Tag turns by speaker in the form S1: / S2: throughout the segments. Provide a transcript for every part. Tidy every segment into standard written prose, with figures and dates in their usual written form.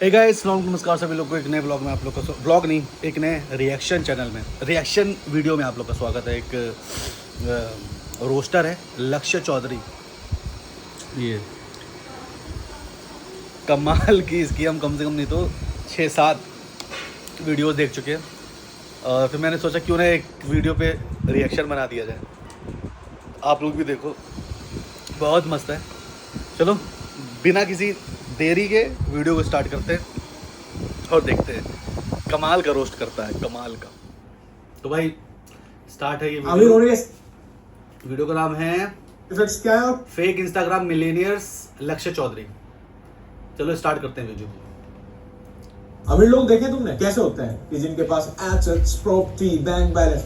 S1: Hey guys, नमस्कार सभी लोग को एक नए ब्लॉग में आप लोग का ब्लॉग नहीं, एक नए रिएक्शन चैनल में, रिएक्शन वीडियो में आप लोग का स्वागत है। एक रोस्टर है लक्ष्य चौधरी, ये कमाल की इसकी हम कम से कम नहीं तो 6-7 वीडियोस देख चुके हैं। और फिर मैंने सोचा क्यों ना एक वीडियो पे रिएक्शन बना दिया जाए, आप लोग भी देखो, बहुत मस्त है। चलो बिना किसी देरी के वीडियो को स्टार्ट करते हैं और देखते हैं। कमाल का रोस्ट करता है, कमाल का। तो भाई स्टार्ट है ये वीडियो का नाम है
S2: क्या है?
S1: फेक इंस्टाग्राम मिलेनियर्स लक्ष्य चौधरी। चलो स्टार्ट करते हैं वीडियो।
S2: अमीर लोग देखे तुमने कैसे होते हैं कि जिनके पास एसेट्स, प्रॉपर्टी, बैंक बैलेंस,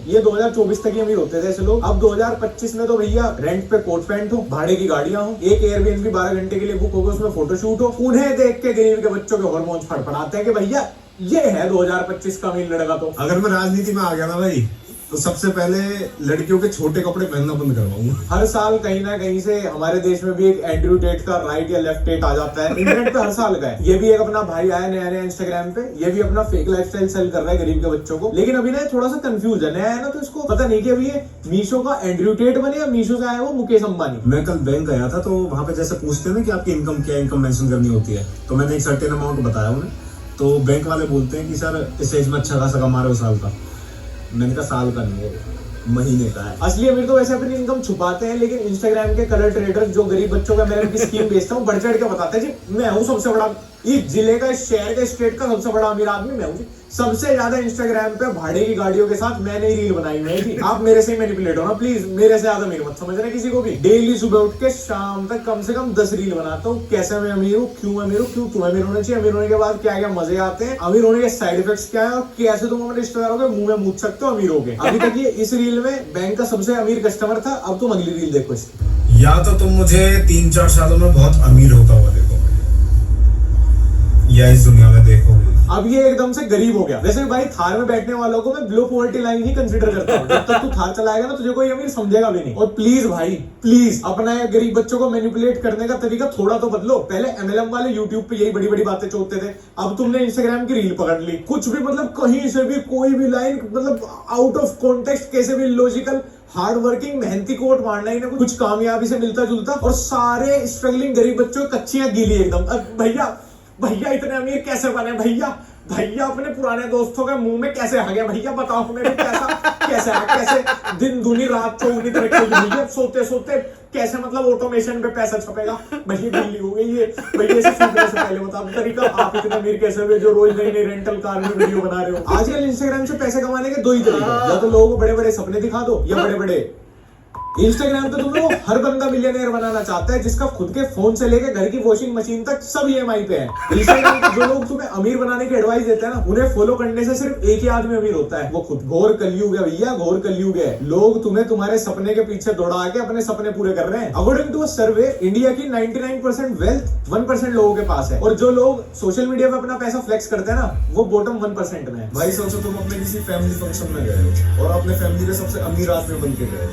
S2: ये 2024 तक ही अमीर होते थे ऐसे लोग। अब 2025 में तो भैया रेंट पे कोट पैंट हो, भाड़े की गाड़ियां हो, एक एयरबीएनबी 12 घंटे के लिए बुक होगा, उसमें फोटोशूट हो। उन्हें देख के गरीब के बच्चों के हार्मोन्स फड़फड़ाते हैं कि भैया ये है 2025 का अमीर लड़का। तो
S3: अगर मैं राजनीति में आ गया ना भाई, तो सबसे पहले लड़कियों के छोटे कपड़े पहनना बंद करवाऊंगा।
S2: हर साल कहीं ना कहीं से हमारे देश में भी एक एंड्रयू टेट का राइट या लेफ्ट टेट आ जाता है। इंटरनेट पे हर साल का है। ये भी एक अपना भाई आया नया इंस्टाग्राम पे, ये भी अपना फेक लाइफस्टाइल सेल कर रहा है गरीब के बच्चों को। लेकिन अभी ना थोड़ा सा कंफ्यूज है, नया है ना, तो इसको पता नहीं कि अभी ये मीशो का एंड्रयू टेट बने या मीशो से आया वो मुकेश अंबानी।
S3: मैं कल बैंक गया था, तो वहां पे जैसे पूछते हैं ना कि आपकी इनकम क्या, इनकम मेंशन करनी होती है, तो मैंने एक सर्टेन अमाउंट बताया उन्हें। तो बैंक वाले बोलते हैं कि सर इस एज में अच्छा खासा कमा रहे हो साल का। मैंने कहा साल का नहीं है, महीने का है।
S2: असली अमीर तो वैसे अपनी इनकम छुपाते हैं, लेकिन इंस्टाग्राम के कलर ट्रेडर्स जो गरीब बच्चों का मैं उनकी स्कीम बेचता हूँ, बढ़ चढ़ के बताते हैं जी मैं हूँ सबसे बड़ा, इस जिले का, इस शहर के, स्टेट का सबसे बड़ा अमीर आदमी मैं हूँ जी। सबसे ज्यादा इंस्टाग्राम पे भाड़े की गाड़ियों के साथ मैंने ही रील बनाई हुई है जी। आप मेरे से ही मैनिपुलेट हो ना प्लीज, मेरे से ज्यादा अमीर मत समझना किसी को भी। डेली सुबह उठ के शाम तक कम से कम 10 रील बनाता हूँ। कैसे मैं अमीर हूँ, क्यों अमीर हूँ, क्यों तुम अमीर होना चाहिए, अमीर होने के बाद क्या क्या मजे आते हैं, अमीर होने के साइड इफेक्ट्स क्या है, और कैसे तुम अपने रिश्तेदारों के मुंह में मूछ सकते हो अमीर हो गए। अभी तक ये इस रील में बैंक का सबसे अमीर कस्टमर था, अब तुम अगली रील देखो इसकी।
S3: या तो तुम मुझे 3-4 सालों में बहुत अमीर होता हुआ देखोगे, या इस दुनिया में देखोगे
S2: अब ये एकदम से गरीब हो गया। वैसे भाई थार में बैठने वालों को मैं बिलो पॉवर्टी लाइन ही कंसीडर करता हूँ। जब तक तू थार चलाएगा ना तुझे कोई अमीर समझेगा भी नहीं। और प्लीज भाई प्लीज अपना ये गरीब बच्चों को मैनिपुलेट करने का तरीका थोड़ा तो बदलो। पहले एमएलएम वाले यूट्यूब पे यही बड़ी बड़ी बातें चोदते थे, अब तुमने इंस्टाग्राम की रील पकड़ ली। कुछ भी मतलब कहीं से भी कोई भी लाइन मतलब आउट ऑफ कॉन्टेक्स्ट, कैसे भी लॉजिकल, हार्ड वर्किंग मेहनती कोट मारना ही ना कुछ कामयाबी से मिलता जुलता, और सारे स्ट्रगलिंग गरीब बच्चों की कच्चियां गीली एकदम। भैया भैया इतने अमीर कैसे बने भैया, भैया अपने पुराने दोस्तों के मुंह में कैसे आ गया भैया, बताओ मेरे कैसे दिन दूनी रात चौगुनी तरक्की होगी भैया, सोते सोते कैसे मतलब ऑटोमेशन पे पैसा छपेगा भैया, दिल्ली हो गई है भैया। इसे सूखने से पहले बताओ तरीका, आप इतने अमीर कैसे हुए जो रोज नई नई रेंटल कार में वीडियो बना रहे हो। आजकल इंस्टाग्राम से पैसे कमाने के दो ही तरीके, या तो लोगों को बड़े बड़े सपने दिखा दो, या बड़े बड़े इंस्टाग्राम पे तुम लोग हर बंदा मिलियनेयर बनाना चाहता है जिसका खुद के फोन से लेकर घर की वॉशिंग मशीन तक सब ईएमआई पे है। इंस्टाग्राम पे जो लोग तुम्हें अमीर बनाने की एडवाइस देते हैं ना, उन्हें फॉलो करने से सिर्फ एक ही आदमी अमीर होता है, वो खुद। घोर कलयुग है भैया, घोर कलयुग है। लोग तुम्हें तुम्हारे सपने के पीछे दौड़ा के अपने सपने पूरे कर रहे हैं। According to a survey, India की 99% वेल्थ 1% लोगों के पास है, और जो लोग सोशल मीडिया पे अपना पैसा फ्लेक्स करते हैं ना, वो बॉटम 1% में है।
S3: भाई सोचो तुम अपने किसी फैमिली फंक्शन में गए हो और अपने फैमिली के सबसे अमीर आदमी बन के गए,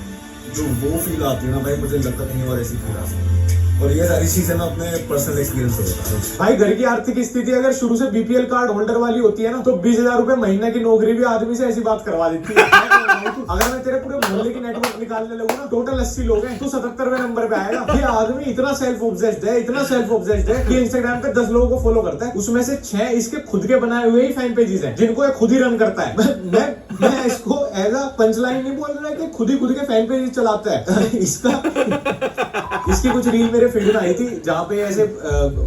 S3: जो वो फील आती है ना भाई, मुझे लगता नहीं और ऐसी फील आती। और ये सारी चीजें मैं अपने पर्सनल एक्सपीरियंस से बता रहा हूं
S2: भाई। घर की आर्थिक स्थिति अगर शुरू से बीपीएल कार्ड होल्डर वाली होती है ना, तो 20,000 रुपए महीने की नौकरी भी आदमी से ऐसी बात करवा देती है। अगर मैं तेरे पूरे मोहल्ले की नेटवर्क निकालने लगूं ना, टोटल 80 लोग हैं, तो 77वें नंबर पे आएगा। ये आदमी इतना सेल्फ ऑब्सेस्ड है, इतना सेल्फ ऑब्सेस्ड है कि इंस्टाग्राम पे 10 लोगों को फॉलो करता है, उसमें से 6 इसके खुद के बनाए हुए ही फैन पेजेस हैं जिनको ये खुद ही रन करता है। मैं इसको एज अ पंचलाइन नहीं बोल रहा कि खुद के फैन पेज चलाता है। इसकी कुछ रील मेरे फीड में आई थी जहाँ पे ऐसे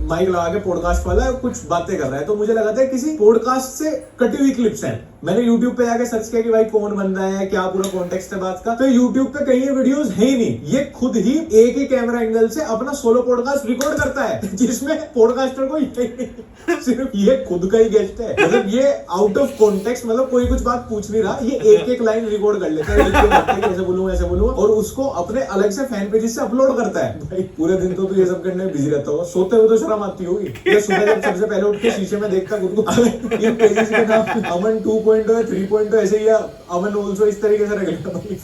S2: माइक लगा के पॉडकास्ट वाला कुछ बातें कर रहा है, तो मुझे लगा था किसी पॉडकास्ट से कटी हुई क्लिप्स हैं। मैंने YouTube पे जाके सर्च किया कि भाई कौन बंदा है, क्या पूरा कॉन्टेक्स्ट है बात का, तो YouTube पे कहीं ये वीडियोस है ही नहीं। ये खुद ही एक ही कैमरा एंगल से अपना सोलो पॉडकास्ट रिकॉर्ड करता है, जिसमें पॉडकास्टर को सिर्फ ये खुद का ही गेस्ट है। मतलब ये आउट ऑफ कॉन्टेक्स्ट, मतलब कोई कुछ बात पूछ नहीं रहा, ये एक लाइन रिकॉर्ड कर लेता है, ऐसे बोलूं, और उसको अपने अलग से फैन पेजेस से अपलोड करता है। है भाई। पूरे दिन तो तू ये सब करने में बिजी रहता होगा, सोते हुए तो शर्म आती होगी। ये सुबह जब सबसे पहले उठ के शीशे में देखता खुद को, ये पेजेस के नाम अमन 2.0 है, 3.0 ऐसे ही अमन ऑल्सो इस तरीके से रख लेता भाई।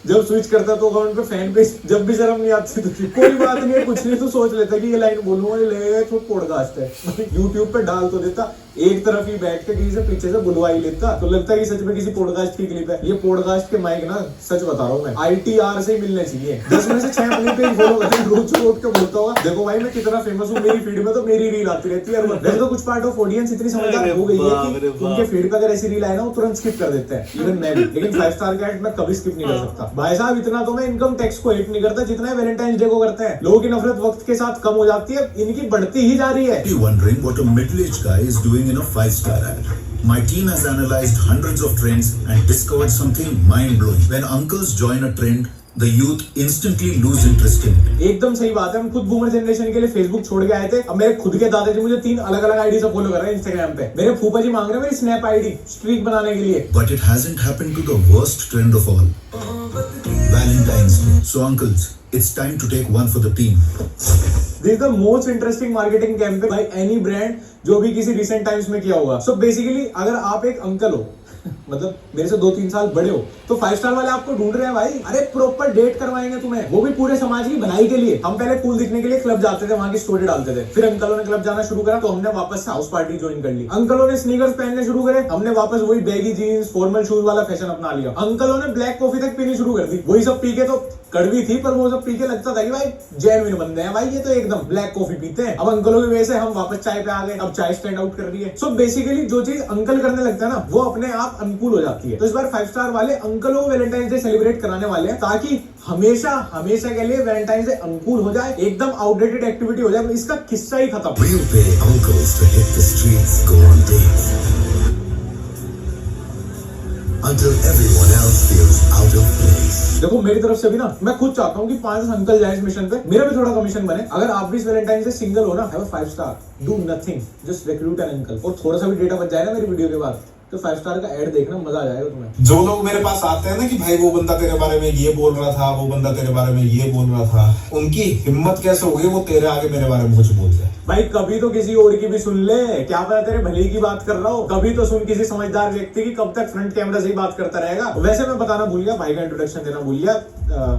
S2: जब स्विच करता तो अकाउंट पे फैन पे जब भी शर्म नहीं आती तुझे, कोई बात नहीं है कुछ नहीं, तो सोच लेता कि ये लाइन बोलूंगा, ये लगेगा तो पॉडकास्ट है। यूट्यूब पे डाल तो देता, एक तरफ ही बैठ के किसी से पीछे से बुलवा ही लेता, तो लगता है कि सच में किसी पॉडकास्ट की क्लिप है। ये पॉडकास्ट के माइक ना, सच बता रहा हूँ मैं, ITR से ही मिलने चाहिए। 10 में से 6 अपनी पेज फॉलो करते हैं, रोज उठ के बोलता होगा देखो भाई मैं कितना फेमस हूँ, मेरी फीड में तो मेरी रील आती रहती है। वैसे तो कुछ पार्ट ऑफ ऑडियंस इतनी समझदार हो गई है कि उनके फीड पे अगर ऐसी रील आए ना, वो तुरंत स्किप कर देते हैं, इवन मैं भी। लेकिन 5 स्टार का एड मैं कभी स्किप नहीं कर सकता भाई साहब। इतना तो मैं इनकम टैक्स को हेट नहीं करता जितना वैलेंटाइंस डे को करते हैं। लोगों की नफरत वक्त के साथ कम हो जाती है, इनकी बढ़ती ही जा रही है।
S4: Wondering what a middle-aged guy is doing in a 5-star ad. My team has analyzed hundreds of trends and discovered something mind-blowing. When uncles join a trend, the youth instantly lose interest in it.
S2: एकदम सही बात है। हम खुद boomer generation के लिए Facebook छोड़ के आए थे। अब मेरे खुद के दादाजी मुझे 3 अलग अलग आईडी से फॉलो कर रहे हैं इंस्टाग्राम पे। मेरे फूफा जी मांग रहे हैं मेरी स्नैप आईडी स्ट्रीक बनाने के लिए।
S4: But it hasn't happened to the worst trend of all. Valentine's Day. So uncles, it's time to take one for the team.
S2: This is the most interesting marketing campaign by any brand जो भी किसी recent times में किया होगा। So basically अगर आप एक uncle हो, मतलब मेरे से 2-3 साल बड़े हो, तो 5 स्टार वाले आपको ढूंढ रहे हैं भाई। अरे प्रॉपर डेट करवाएंगे तुम्हें, वो भी पूरे समाज की भलाई के लिए। हम पहले कूल दिखने के लिए क्लब जाते थे, वहां की स्टोरी डालते थे। फिर अंकलों ने क्लब जाना शुरू करा तो हमने वापस से हाउस पार्टी ज्वाइन कर ली। अंकलों ने स्नीकर्स पहनने शुरू करे, हमने वापस वही बैगी जीन्स फॉर्मल शूज वाला फैशन अपना लिया। अंकलों ने ब्लैक कॉफी तक पीनी शुरू कर दी। वही सब पी के, तो कड़वी थी पर वो सब पी के लगता था कि भाई जेन्युइन बंदे हैं भाई, ये तो एकदम ब्लैक कॉफी पीते हैं। अब अंकलों की वजह से हम वापस चाय पे आ गए, अब चाय स्टैंड आउट कर रही है। सो बेसिकली जो चीज अंकल करने लगता है ना, वो अपने आप अनुकूल हो जाती है। तो इस बार 5 स्टार वाले अंकलों वैलेंटाइन डे सेलिब्रेट कराने वाले हैं, ताकि हमेशा हमेशा के लिए वैलेंटाइन डे अनुकूल हो जाए, एकदम आउटडेटेड एक्टिविटी हो जाए, इसका किस्सा ही खत्म।
S4: We'll pay uncles to hit the streets, go on dates, until everyone else feels out of place.
S2: देखो मेरी तरफ से भी ना, मैं खुद चाहता हूँ कि 5 अंकल जाए इस मिशन पे, मेरा भी थोड़ा कमीशन बने। अगर आप भी इस वैलेंटाइन से सिंगल हो ना, have a 5 star, do nothing, just recruit an uncle. और थोड़ा सा भी डेटा बच जाए ना मेरी वीडियो के बाद, तो 5 स्टार का ऐड देखना मजा आ जाएगा तुम्हें।
S3: जो लोग मेरे पास आते हैं ना कि भाई वो बंदा तेरे बारे में ये बोल रहा था, वो बंदा तेरे बारे में ये बोल रहा था, उनकी हिम्मत कैसे हो गई वो तेरे आगे मेरे बारे में कुछ बोल जाए।
S2: भाई कभी तो किसी और की भी सुन ले, क्या पता तेरे भले की बात कर रहा हो। कभी तो सुन किसी समझदार व्यक्ति की, कब तक फ्रंट कैमरा से ही बात करता रहेगा। वैसे मैं बताना भूल गया, भाई का इंट्रोडक्शन देना भूल गया।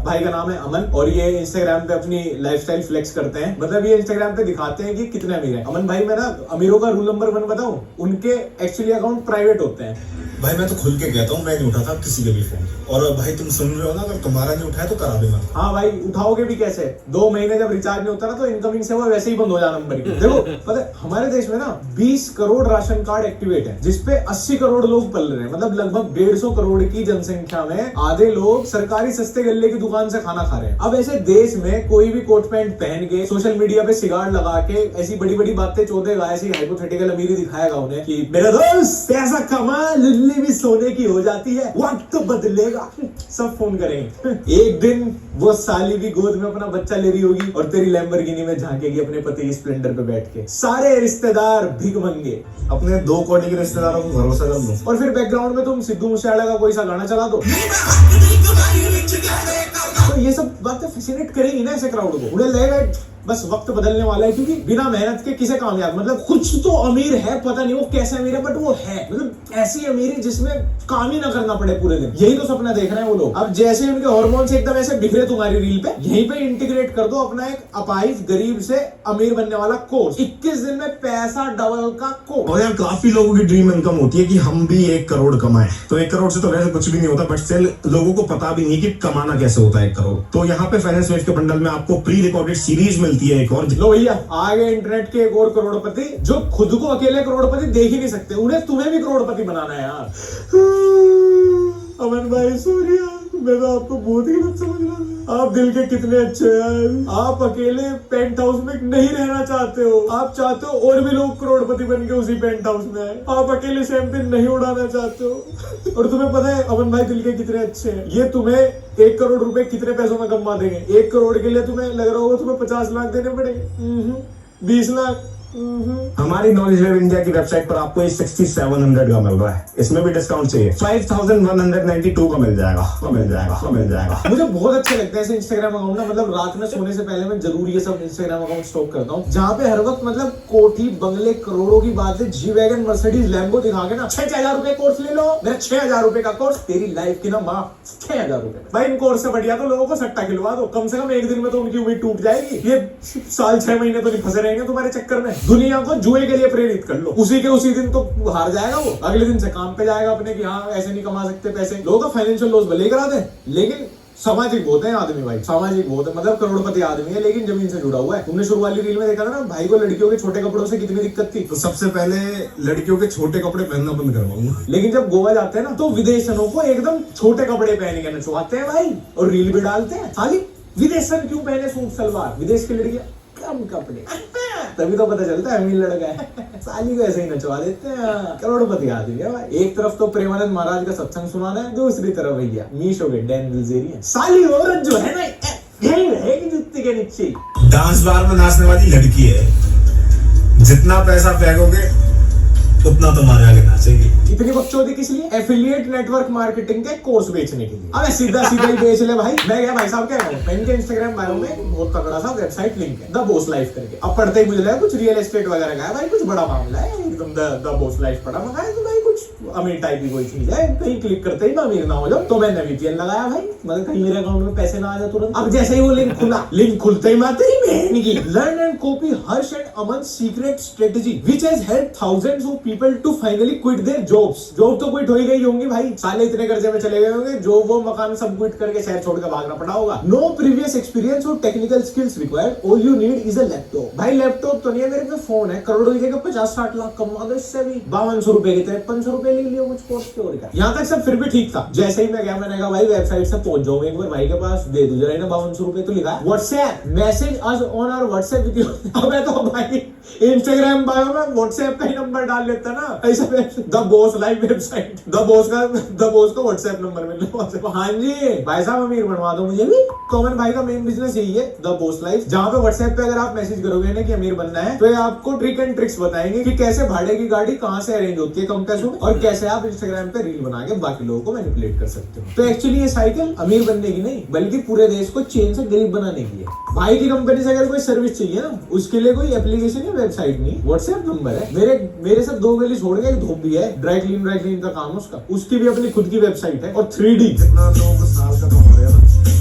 S2: भाई का नाम है अमन और ये इंस्टाग्राम पे अपनी लाइफस्टाइल फ्लेक्स करते हैं। मतलब ये इंस्टाग्राम पे दिखाते हैं कि कितने अमीर हैं। अमन भाई, मैं ना अमीरों का रूल नंबर 1 बताऊं, उनके एक्चुअली अकाउंट प्राइवेट होते हैं।
S3: भाई मैं तो खुल के कहता हूँ, मैं नहीं उठाता किसी के भी फोन। और भाई तुम सुन रहे हो ना, अगर तुम्हारा नहीं उठाया तो करा देना।
S2: हाँ भाई, उठाओगे भी कैसे? 2 महीने जब रिचार्ज नहीं होता ना, तो इनकमिंग से वो वैसे ही बंद हो जाना नंबर की। देखो पता है हमारे देश में ना 20 करोड़ राशन कार्ड एक्टिवेट है, जिसपे 80 करोड़ लोग पल रहे हैं। मतलब लगभग 150 करोड़ की जनसंख्या में आधे लोग सरकारी सस्ते गल्ले की दुकान से खाना खा रहे हैं। अब ऐसे देश में कोई भी कोट पैंट पहन के सोशल मीडिया पे सिगार लगा के ऐसी बड़ी बड़ी बातें चौधेगा, ऐसी हाइपोथेटिकल अमीरी दिखाएगा उन्हें कि मेरा दोस्त पैसा कमा, लुल्ली भी सोने की हो जाती है, वक्त तो बदलेगा, सब फोन करेंगे। एक दिन वो साली भी गोद में अपना बच्चा ले रही होगी और तेरी लैम्बोर्गिनी में झांकेगी अपने पति की स्प्लेंडर पे बैठ के। सारे रिश्तेदार भीख मंगे,
S3: अपने 2 कोटी के रिश्तेदारों को भरोसा कर लो।
S2: और फिर बैकग्राउंड में तुम सिद्धू मूसेवाला का कोई सा गाना चला दो। तो ये सब बातें फैसिनेट करेंगी ना ऐसे क्राउड को। उन्हें लगेगा बस वक्त बदलने वाला है, क्योंकि बिना मेहनत के किसे कामयाब, मतलब कुछ तो अमीर है, पता नहीं वो कैसे अमीर है, बट वो है, मतलब ऐसी अमीरी जिसमें काम ही ना करना पड़े पूरे दिन। यही तो सपना देख रहे हैं वो लोग। अब जैसे उनके हार्मोन्स एकदम ऐसे बिखरे तुम्हारी रील पे, यहीं पे इंटीग्रेट कर दो अपना एक अपाहिज गरीब से अमीर बनने वाला कोर्स। 21 दिन में पैसा डबल का कोर्स।
S3: और यार काफी लोगों की ड्रीम इनकम होती है कि हम भी 1 करोड़ कमाएं। तो 1 करोड़ से तो वैसे कुछ भी नहीं होता, बट स्टिल लोगों को पता भी नहीं कि कमाना कैसे होता है 1 करोड़। तो यहाँ पे फाइनेंस वेव के बंडल में आपको प्री रिकॉर्डेड सीरीज मिलती है एक और।
S2: लो भैया, आ गए इंटरनेट के एक और करोड़पति जो खुद को अकेले करोड़पति देख ही नहीं सकते, उन्हें तुम्हें भी करोड़पति बनाना है यार। अमन भाई सूर्या, मैं तो आपको बहुत ही गलत समझ रहा था। आप दिल के कितने अच्छे हैं। आप अकेले पेंट हाउस में नहीं रहना चाहते हो, आप चाहते हो और भी लोग करोड़पति बन के उसी पेंट हाउस में आए। आप अकेले शैंपेन नहीं उड़ाना चाहते हो। और तुम्हें पता है अमन भाई दिल के कितने अच्छे हैं, ये तुम्हें 1 करोड़ रुपए कितने पैसों में कमा देंगे। 1 करोड़ के लिए तुम्हें लग रहा होगा तुम्हें 50 लाख देने पड़ेंगे, 20 लाख,
S3: हमारी नॉलेज वेब इंडिया की वेबसाइट पर आपको ये 6700 का मिल रहा है, इसमें भी डिस्काउंट चाहिए 5192 का मिल जाएगा।
S2: मुझे बहुत अच्छे लगता है ऐसे इंस्टाग्राम अकाउंट ना, मतलब रात में सोने से पहले मैं जरूर ये सब इंस्टाग्राम अकाउंट स्टॉक करता हूँ, जहाँ पे हर वक्त मतलब कोठी बंगले करोड़ों की बात है, जी वैगन मर्सिडीज लैम्बो दिखा के ना 6,000 रुपए कोर्स ले लो, मेरा 6,000 रुपए का कोर्स, तेरी लाइफ की ना माँ 6,000 रुपए। भाई इन कोर्स से बढ़िया तो लोगों को सट्टा खिलवा दो, कम से कम एक दिन में तो उनकी उम्मीद टूट जाएगी, ये साल 6 महीने तो नहीं फंसे रहेंगे तुम्हारे चक्कर में। दुनिया को जुए के लिए प्रेरित कर लो, उसी के उसी दिन तो हार जाएगा वो, अगले दिन से काम पे जाएगा अपने कि हाँ ऐसे नहीं कमा सकते पैसे। लोगों का फाइनेंशियल लॉस भले ही करा दे, लेकिन सामाजिक बहुत है आदमी भाई, सामाजिक बहुत है, मतलब करोड़पति आदमी है लेकिन जमीन से जुड़ा हुआ है। तुमने शुरू वाली रील में देखा था ना भाई को लड़कियों के छोटे कपड़ों से कितनी दिक्कत थी।
S3: तो सबसे पहले लड़कियों के छोटे कपड़े पहनना बंद करवाऊंगा।
S2: लेकिन जब गोवा जाते हैं ना तो विदेशनों को एकदम छोटे कपड़े पहन के नचवाते हैं भाई, और रील भी डालते हैं। खाली विदेशन क्यों पहने सूट सलवार, विदेश की लड़कियां कम कपड़े, तभी तो पता चलता है अमीर लड़का है। साली को ऐसे ही नचवा देते हैं, करोड़पति आदमी है भाई। एक तरफ तो प्रेमानंद महाराज का सत्संग सुनाना है, दूसरी तरफ भैया मीशो के डैन बिल्जेरियन। साली औरत जो है ना यही रहेगी जुत्ती के नीचे।
S3: डांस बार में नाचने वाली लड़की है, जितना पैसा फेंकोगे उतना तुम्हारे आगे नाचेगी।
S2: इतनी बकचोदी किस लिए? एफिलिएट नेटवर्क मार्केटिंग के कोर्स बेचने के लिए। अब सीधा ही बेच ले भाई। मैं क्या भाई साहब क्या करूं, इनके इंस्टाग्राम बायो में बहुत तगड़ा सा वेबसाइट लिंक है, द बॉस लाइफ करके। अब पढ़ते ही मुझे लगा कुछ रियल एस्टेट वगैरह का है भाई, कुछ बड़ा मामला है एकदम। द बॉस लाइफ पढ़ा, मंगाया तो भाई कुछ अमीर टाइप की कोई चीज है, कहीं क्लिक करते ही मैं अमीर ना हो जाऊं, तो मैंने VPN लगाया भाई, मतलब कहीं मेरे अकाउंट में पैसे ना आ जाए तुरंत। अब जैसे ही वो लिंक खुला, लिंक खुलते ही मैं तेरी बहन की learn and copy Harsh and Aman secret strategy which has helped thousands of people to finally quit their jobs. Job तो क्विट हो ही गई होंगी भाई, साले इतने कर्जे में चले गए होंगे, जो वो मकान सब क्विट करके शहर छोड़ के भागना पड़ा होगा। नो प्रीवियस एक्सपीरियंस और technical skills required, all you need is a laptop. भाई लैपटॉप तो नहीं है मेरे पे, फोन है, करोड़ों की जगह 50-60 लाख कमा दो इससे भी। 5200 रुपए के 5300 रुपए ले लियो कुछ कोर्स के, और क्या। यहाँ तक सब फिर भी ठीक था। जैसे ही मैं गया, मैंने कहा भाई वेबसाइट से पहुंच जाऊं एक बार भाई के पास, दे दू जरा, 5200 रुपए तो लिखा WhatsApp message us on our WhatsApp with your. अब मैं तो भाई इंस्टाग्राम बायो में व्हाट्सएप का ही नंबर डाल लेता ना, ऐसा the boss live website, the boss का व्हाट्सएप नंबर मिल रहा। हाँ जी भाई साहब अमीर बनवा दो मुझे भी। कॉमन भाई का मेन बिजनेस यही है, द बॉस लाइफ, जहाँ पे व्हाट्सएप पे अगर आप मैसेज करोगे ना कि अमीर बनना है, तो ये आपको ट्रिक एंड ट्रिक्स बताएंगे कि कैसे भाड़े की गाड़ी कहाँ से अरेंज होती है कम पैसों में, और कैसे आप इंस्टाग्राम पे रील बना के बाकी लोगों को मैनिपुलेट कर सकते हो। तो एक्चुअली ये साइकिल अमीर बनने की नहीं, बल्कि पूरे देश को चेन से गरीब बनाने की है। भाई की कंपनी से अगर कोई सर्विस चाहिए ना, उसके लिए कोई एप्लीकेशन या वेबसाइट नहीं, व्हाट्सएप नंबर है। मेरे साथ 2 गली छोड़ के एक धोबी है, ड्राई क्लीन का काम उसका, उसकी भी अपनी खुद की वेबसाइट है, और 3D।
S3: जितना लोगों को साल का कमा रहे ना,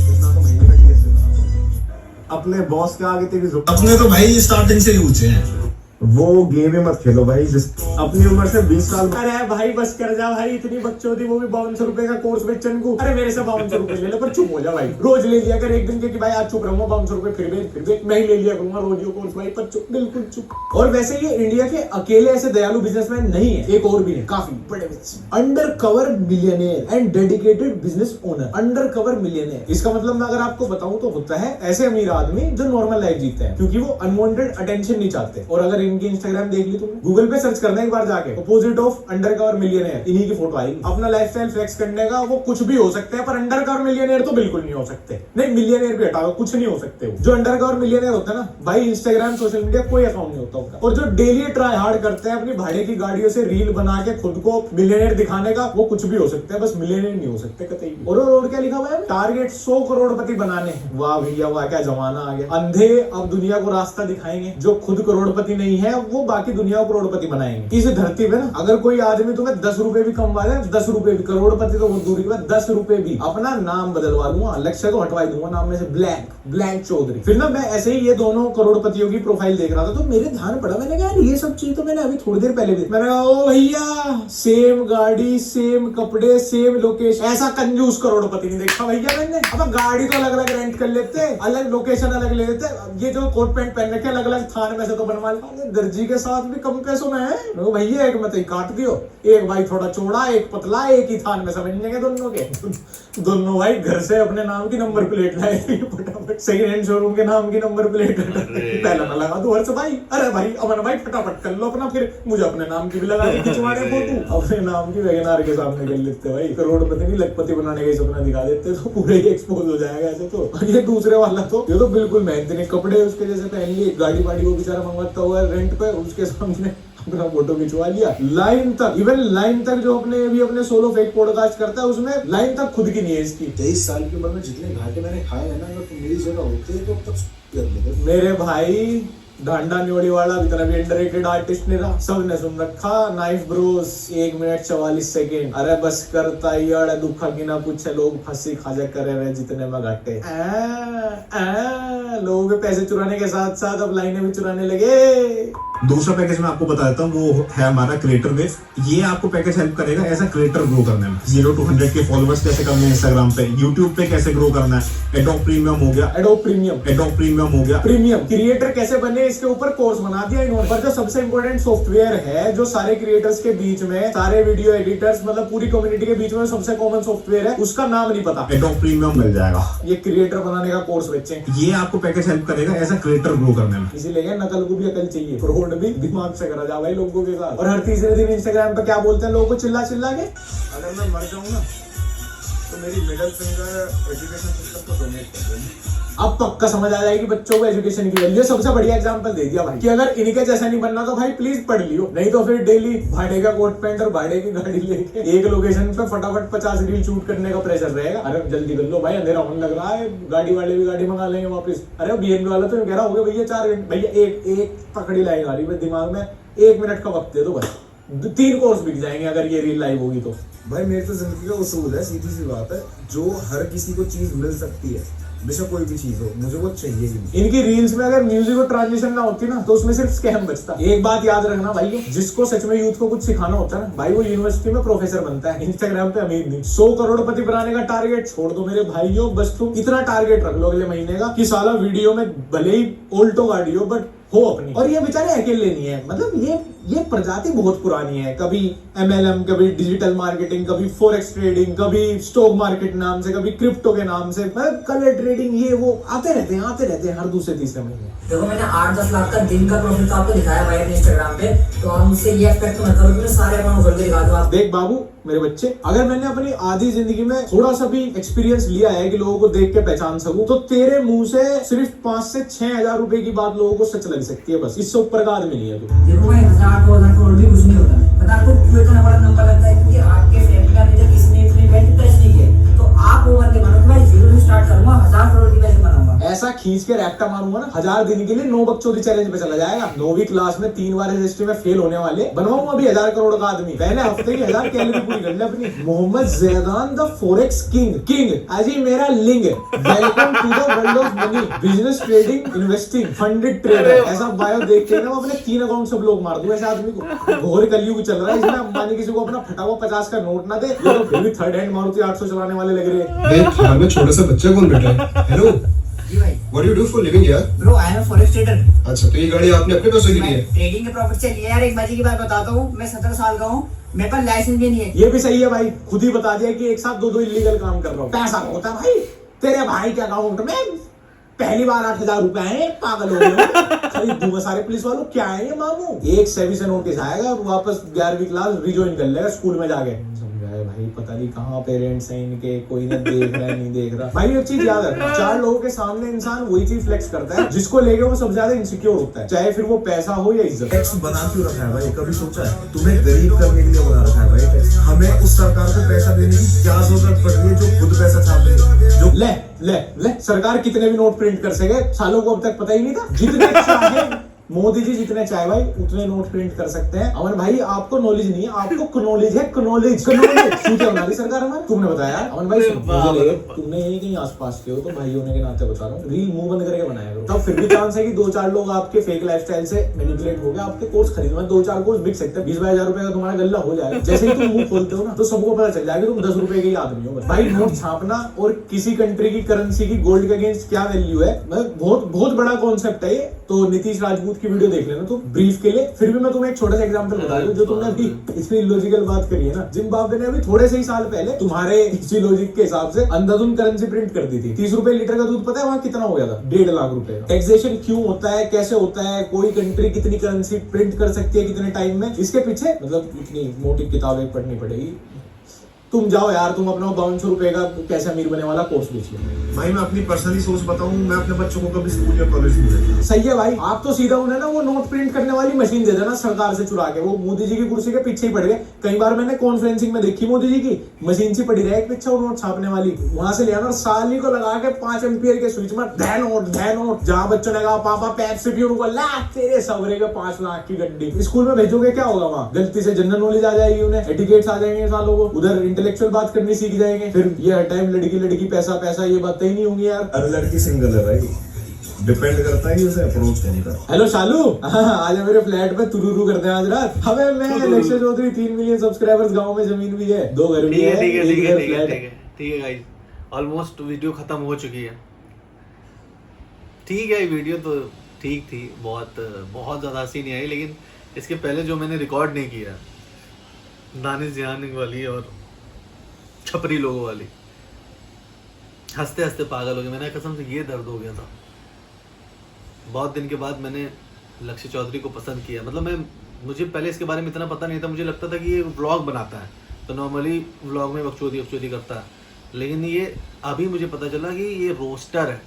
S3: इतना तो महीने का कैसे बना। अपने बॉस के आगे तेरी
S4: अपने तो भाई स्टार्टिंग से ही ऊंचे हैं।
S3: वो गेम ही मत खेलो भाई, जिस अपनी उम्र से 20 साल।
S2: अरे भाई बस कर जा भाई, इतनी बकचोदी, वो भी 5200 रुपए का कोर्स बेचन को। अरे मेरे से 5200 रुपए ले लो, पर चुप हो जा भाई। रोज ले लिया कर एक दिन के कि भाई आज चुप रहूंगा, 5200 रुपए फिर भी मैं ही ले लिया करूंगा रोज ये कोर्स भाई, पर चुप, बिल्कुल चुप। और वैसे ये इंडिया के अकेले ऐसे दयालु बिजनेसमैन नहीं है, एक और भी है, काफी बड़े under cover millionaire and dedicated business owner. Under cover millionaire, इसका मतलब मैं अगर आपको बताऊं तो होता है ऐसे अमीर आदमी जो नॉर्मल लाइफ जीते हैं, क्योंकि वो अनवांटेड अटेंशन नहीं चाहते। और अगर इनकी इंस्टाग्राम देख ली तुमने, गूगल पे सर्च करना एक बार जाके, opposite of under cover millionaire, इन्हीं की फोटो आएगी। अपना लाइफस्टाइल फ्लेक्स करने का वो कुछ भी हो सकते हैं, पर अंडर कवर मिलियनेयर तो बिल्कुल नहीं हो सकते। नहीं, मिलियनेयर भी हटाओ, कुछ नहीं हो सकते वो। जो अंडर कवर मिलियनेयर होता है ना भाई, इंस्टाग्राम सोशल मीडिया कोई अकाउंट नहीं होता उनका, और जो डेली ट्राई हार्ड करते हैं अपनी भाड़े की गाड़ियों से रील बना के खुद को मिलियनेयर दिखाने का, वो कुछ भी हो सकते हैं, बस मिलियनेयर नहीं हो सकते कतई। और क्या लिखा हुआ है, टारगेट 100 करोड़पति बनाने। वाह भैया वाह, क्या जमाना आ गया। अंधे अब दुनिया को रास्ता दिखाएंगे, जो खुद करोड़पति नहीं है वो बाकी दुनिया को करोड़पति बनाएंगे। इस धरती पे ना अगर कोई आदमी तुम्हें 10 रुपए भी कमवा दे, 10 रुपए भी, करोड़पति तो बहुत दूरी पे, 10 रुपए भी, अपना नाम बदलवा लूंगा, लक्ष्य को हटवा दूंगा नाम में से, ब्लैंक चौधरी। फिर ना मैं ऐसे ही ये दोनों करोड़पतियों की प्रोफाइल देख रहा था, तो मेरे ध्यान पड़ा, मैंने कहा ये सब चीज तो मैंने अभी थोड़ी देर पहले भी, मैंने कहा ओ भैया सेम गाड़ी, सेम कपड़े, सेम लोकेशन, ऐसा कंजूस करोड़पति नहीं देखा भैया मैंने। अब गाड़ी तो अलग अलग रेंट कर लेते, अलग लोकेशन अलग ले लेते, ये जो कोट पैंट पहन रखे अलग अलग थान में से तो बनवा ले, दर्जी के साथ भी कम पैसों में है भैया, एक मत ही काट दियो, एक भाई थोड़ा चौड़ा, एक पतला, एक ही थान में समझ जाएंगे दोनों के। दोनों भाई घर से अपने नाम की नंबर प्लेट लाए फटाफट, सेकंड हैंड शोरूम के नाम की नंबर प्लेट पहला ना लगा दो हर्ष भाई। अरे भाई अमन भाई फटाफट कर लो अपना, फिर मुझे अपने नाम की भी लगा दी खिंचवा रहे फोटो, अपने नाम की वैगनार के सामने कर लेते भाई। करोड़पति नहीं लखपति बनाने का सपना दिखा देते तो पूरे ही एक्सपोज हो जाएगा ऐसे तो। ये दूसरे वाला तो ये तो बिल्कुल मेहनत नहीं, कपड़े उसके जैसे पहन लिए, गाड़ी वाड़ी वो बेचारा मंगवाता हुआ, इवेंट पे, उसके सामने अपना फोटो खिंचवा लिया। लाइन तक, इवन लाइन तक जो अपने सोलो फेक पॉडकास्ट करता है उसमें लाइन तक खुद की नहीं है इसकी।
S3: 23 साल की उम्र में जितने घाटे मैंने खाए हैं ना, अगर तुम मेरी जगह होते तो अब तक कर लेते।
S2: मेरे भाई डांडा न्योड़ी वाला इतना भी अंडररेटेड आर्टिस्ट नहीं रहा, सबने सुन रखा। नाइफ ब्रोस 1 मिनट 44 सेकेंड, अरे बस करता यार दुखा की ना पूछे, लोग फंसी खाजा करे रहे जितने में घाटे। लोगों के पैसे चुराने के साथ साथ अब लाइनें भी चुराने लगे।
S3: दूसरा पैकेज मैं आपको बता देता हूँ, वो है हमारा क्रिएटर बेस। ये आपको पैकेज हेल्प करेगा ऐसा क्रिएटर ग्रो करने में। 0 to 100 के फॉलोअर्स कैसे करने हैं इंस्टाग्राम पे, यूट्यूब पे कैसे ग्रो करना है। एडोब प्रीमियम हो गया,
S2: एडोब प्रीमियम
S3: हो गया।
S2: प्रीमियम क्रिएटर कैसे बने इसके ऊपर कोर्स बना दिया इन्होंने। पर जो सबसे इंपॉर्टेंट सॉफ्टवेयर है जो सारे क्रिएटर्स के बीच में, सारे वीडियो एडिटर्स मतलब पूरी कम्युनिटी के बीच में सबसे कॉमन सॉफ्टवेयर है, उसका नाम नहीं पता।
S3: एडोब प्रीमियम मिल जाएगा।
S2: ये क्रिएटर बनाने का कोर्स बच्चे,
S3: ये आपको पैकेज हेल्प करेगा ऐसा क्रिएटर ग्रो करने में।
S2: इसीलिए नकल को भी अकल चाहिए, फ्रॉड भी दिमाग से करा जा भाई लोगों के साथ। और हर तीसरे दिन इंस्टाग्राम पे क्या बोलते हैं लोगों को चिल्ला चिल्ला के,
S3: अगर मैं मर जाऊँ ना तो मेरी मिडिल फिंगर एजुकेशन सिस्टम को डोनेट कर देंगे।
S2: अब पक्का समझ आ जाएगी बच्चों को एजुकेशन की वैल्यू। सबसे बढ़िया एग्जांपल दे दिया भाई कि अगर इनके जैसा नहीं बनना तो भाई प्लीज पढ़ लियो, नहीं तो फिर डेली भाड़े का कोट पैंट और भाड़े की गाड़ी लेके एक लोकेशन पे फटाफट 50 रील शूट करने का प्रेशर रहेगा। अरे जल्दी कर लो भाई, अंधेरा होने लग रहा है, गाड़ी वाले भी गाड़ी मंगा लेंगे वापस। अरे बीएनबी वाला तो कह रहा होगा भैया 4 घंटे, भैया एक पकड़ी लाएगा गाड़ी में, दिमाग में 1 मिनट का वक्त दे दो बस, 3 कोर्स बिक जाएंगे अगर ये रील लाइव होगी तो।
S3: भाई मेरी तो जिंदगी का उसूल है, सीधी सी बात है, जो हर किसी को चीज मिल सकती है, बेशक कोई भी चीज हो, मुझे वो चाहिए ही नहीं।
S2: इनकी रील्स में अगर म्यूजिक और ट्रांजिशन ना होती ना तो उसमें सिर्फ स्कैम बचता। एक बात याद रखना भाई, जिसको सच में यूथ को कुछ सिखाना होता है ना भाई, वो यूनिवर्सिटी में प्रोफेसर बनता है, इंस्टाग्राम पे अमीर नहीं। 100 करोड़पति बनाने का टारगेट छोड़ दो मेरे भाइयों, बस तुम इतना टारगेट रख लो अगले महीने का कि साला वीडियो में भले ही ऑल्टो गाड़ी हो बट हो अपनी। और ये बेचारे अकेले नहीं है, मतलब ये प्रजाति बहुत पुरानी है। कभी MLM, कभी डिजिटल मार्केटिंग, कभी फॉरेक्स ट्रेडिंग, कभी स्टॉक मार्केट नाम से, कभी क्रिप्टो के नाम से, मतलब कलर ट्रेडिंग, ये वो आते रहते हैं हर दूसरे तीसरे महीने।
S5: देखो मैंने 8-10 लाख का दिन का प्रॉफिट तो आपको दिखाया भाई अपने इंस्टाग्राम पे, तो आप मुझसे ये एक्सपेक्ट मत करो कि मैं सारे अकाउंट खोल के दिखा दूं। आप
S2: देख बाबू मेरे बच्चे, अगर मैंने अपनी आधी जिंदगी में थोड़ा सा भी एक्सपीरियंस लिया है कि लोगों को देख के पहचान सकूं, तो तेरे मुंह से सिर्फ 5 से 6 हजार रुपए की बात लोगों को सच लग सकती है, बस इससे ऊपर का आदमी नहीं है तू।
S5: देखो भाई 1000-2000 करोड़ भी कुछ नहीं होता, पता आपको क्यों इतना बड़ा नंबर लगता है? क्योंकि आपके फैमिली का अभी तक किसने इतने इवेंट टच नहीं किए, तो आप वो बंदे बनो कि भाई 0 से स्टार्ट करूंगा, 1000 करोड़ की पैसे बनाऊंगा।
S2: ऐसा खींच के रैप्टा मारूंगा ना 1000 दिन के लिए 9 बकचोदी चैलेंज पे चला जाएगा। 9वीं क्लास में 3 बार हिस्ट्री में फेल होने वाले बनवाऊंगा अभी 1000 करोड़ का आदमी। पहले हफ्ते की 1000 कैलोरी पूरी कर ले अपनी। Mohammad Zaidan the forex king अजी मेरा लिंग, welcome to the world of money, business, trading, investing, funded trader. ऐसा बायो देख के ना मैं अपने 3 अकाउंट से ब्लॉक मार दूं ऐसे आदमी को। घोर कलयुग चल रहा है, इसमें अंबानी किसी को अपना फटा हुआ 50 का नोट ना दे, ये तो फिर भी थर्ड हैंड मारुति 800 चलाने वाले लग रहे हैं।
S6: थार में छोटे से बच्चे कौन बैठा है? हेलो,
S5: जी भाई।
S6: व्हाट डू फॉर लिविंग यार?
S5: Bro I am a forex trader.
S6: अच्छा, तो ये गाड़ी आपने अपने पैसे की ली है?
S5: ट्रेडिंग के प्रॉफिट से लिया यार। एक मजे की बात बताता हूँ, मैं 17 साल का हूँ, मेरे पास लाइसेंस भी नहीं है।
S2: ये भी सही है भाई, खुद ही बता दिया कि एक साथ 2 इलीगल काम कर रहा हूँ। पैसा होता है भाई तेरे भाई के अकाउंट में, पहली बार 8000 रुपए आए, पागल हो गए। खरीद दूंगा सारे पुलिस वालों, क्या है ये मामू? एक सेवी से नोटिस आएगा, वापस 11वीं क्लास रिज्वाइन कर लेगा स्कूल में जाके। समझाए भाई, पता नहीं कहाँ पेरेंट्स हैं इनके, कोई ना देख रहा है नहीं देख रहा। भाई एक चीज याद रखना, 4 लोगों के सामने इंसान वही चीज फ्लेक्स करता है जिसको लेके वो सबसे ज्यादा इनसिक्योर होता है, चाहे फिर वो पैसा हो या इज्जत।
S3: टैक्स बना क्यों रखा है भाई? कभी सोचा है? तुम्हें गरीब करने के लिए बना रखा है भाई टैक्स। हमें उस सरकार को पैसा देने की क्या जरूरत पड़ रही है जो खुद पैसा छाप देगी? जो
S2: ले सरकार कितने भी नोट प्रिंट कर सके, सालों को अब तक पता ही नहीं था। जितने चाहे मोदी जी जितने चाहे भाई उतने नोट प्रिंट कर सकते हैं। अमन भाई आपको नॉलेज नहीं है, आपको कनॉलेज है, कनॉलेज सूते बना रही सरकार हमारी। तुमने बताया अमन भाई, तुमने यही कहीं आसपास के हो तो भाई होने के नाते बता रहा हूँ, रील मुंह बंद करके बनाया करो, तब फिर भी चांस है कि 2-4 लोग आपके फेक लाइफस्टाइल से मैनिपुलेट हो गए, आपके कोर्स खरीदना। 2-4 कोर्स बिक सकते हैं, 20-22 हजार रुपए का तुम्हारा गल्ला हो जाएगा। जैसे ही तुम मुंह खोलते हो ना तो सबको पता चल जाएगा तुम 10 रुपए के ही आदमी हो। भाई नोट छापना और किसी कंट्री की करेंसी की गोल्ड के अगेंस्ट क्या वैल्यू है, बहुत बड़ा कॉन्सेप्ट है ये। तो नीतीश राजपूत की वीडियो देख लेना तो ब्रीफ के लिए। फिर भी मैं तुम्हें एक छोटा सा एग्जांपल बता दूं, जो तुमने अभी इतनी इलॉजिकल बात करी है ना, जिम्बाब्वे ने अभी थोड़े से ही साल पहले तुम्हारे इसी लॉजिक के हिसाब से अंधाधुंध करेंसी प्रिंट कर दी थी। 30 रुपए लीटर का दूध पता है वहां कितना हो गया था? 1.5 लाख रुपए। टैक्सेशन क्यों होता है, कैसे होता है, कोई कंट्री कितनी करेंसी प्रिंट कर सकती है कितने टाइम में, इसके पीछे मतलब इतनी मोटी किताबें पढ़नी पड़ेगी। तुम जाओ यार, तुम अपना 5200 रुपए का कैसे अमीर बने वाला कोर्स बेच लो।
S3: भाई मैं अपनी पर्सनली सोच बताऊं, मैं अपने बच्चों को कभी स्कूल या कॉलेज नहीं भेजूंगा।
S2: सही है भाई, आप तो सीधा उन्हें ना वो नोट प्रिंट करने वाली मशीन दे देना सरकार से चुरा के, वो मोदी जी की कुर्सी के पीछे ही पड़ गए। कई बार मैंने कॉन्फ्रेंसिंग में देखी मोदी जी की मशीन सी पड़ी रहे पीछे नोट छापने वाली, वहां से ले आना साली को लगा के 5 एम्पियर के स्विच में धै नोट। जहां बच्चों ने कहा पापा पेप्सी पी, उनको ला तेरे सवरे के 5 लाख की गड्डी। स्कूल में भेजोगे क्या होगा, वहां गलती से जनरल नॉलेज आ जाएगी, उन्हें एटिकेट्स आ जाएंगे सालों को, उधर इंटेलेक्चुअल बात करनी सीख जाएंगे, फिर ये हर टाइम लड़की पैसा पैसा ये बातें ही नहीं होंगी यार।
S3: हर लड़की सिंगल है भाई, डिपेंड करता है कि उसे अप्रोच कौन कर।
S2: हेलो शालू, आज मेरे फ्लैट पे तुरुरु करते हैं आज रात। हमें मैं लक्ष्य चौधरी 3 मिलियन सब्सक्राइबर्स, गांव में जमीन भी है, 2 घर भी है, एक घर फ्लैट है।
S1: ठीक है गाइस, ऑलमोस्ट वीडियो खत्म हो चुकी है। ठीक है, वीडियो तो ठीक थी, बहुत ज़्यादा हंसी नहीं आई, लेकिन इसके पहले जो मैंने रिकॉर्ड नहीं किया, दानिश जिहानी वाली और छपरी लोगों वाली, हंसते हंसते पागल हो गए। मैंने कसम से ये दर्द हो गया था। बहुत दिन के बाद मैंने लक्ष्य चौधरी को पसंद किया। मतलब मुझे पहले इसके बारे में इतना पता नहीं था, मुझे लगता था कि ये व्लॉग बनाता है तो नॉर्मली व्लॉग में बकचोदी करता है, लेकिन ये अभी मुझे पता चला कि ये रोस्टर है।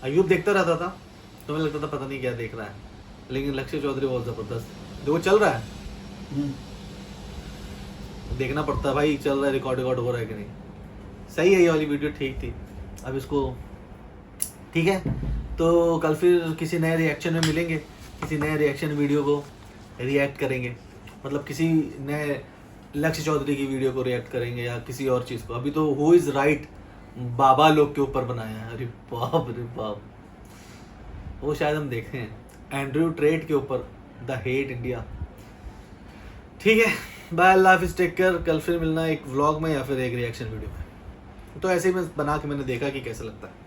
S1: अयूब देखता रहता था तो मुझे लगता था पता नहीं क्या देख रहा है, लेकिन लक्ष्य चौधरी बहुत ज़बरदस्त, देखो चल रहा है, देखना पड़ता है भाई, चल रहा है, रिकॉर्ड हो रहा है कि नहीं। सही है, ये वाली वीडियो ठीक थी। अब इसको ठीक है, तो कल फिर किसी नए रिएक्शन में मिलेंगे, किसी नए रिएक्शन वीडियो को रिएक्ट करेंगे, मतलब किसी नए लक्ष्य चौधरी की वीडियो को रिएक्ट करेंगे या किसी और चीज़ को। अभी तो हु इज़ राइट बाबा लोग के ऊपर बनाया है, अरे बाप, वो शायद हम देखें एंड्रयू ट्रेट के ऊपर, द हेट इंडिया। ठीक है, बाय, अल्लाह हाफिज़, टेक केयर। कल फिर मिलना एक व्लॉग में या फिर एक रिएक्शन वीडियो में। तो ऐसे ही मैं बना के मैंने देखा कि कैसा लगता है।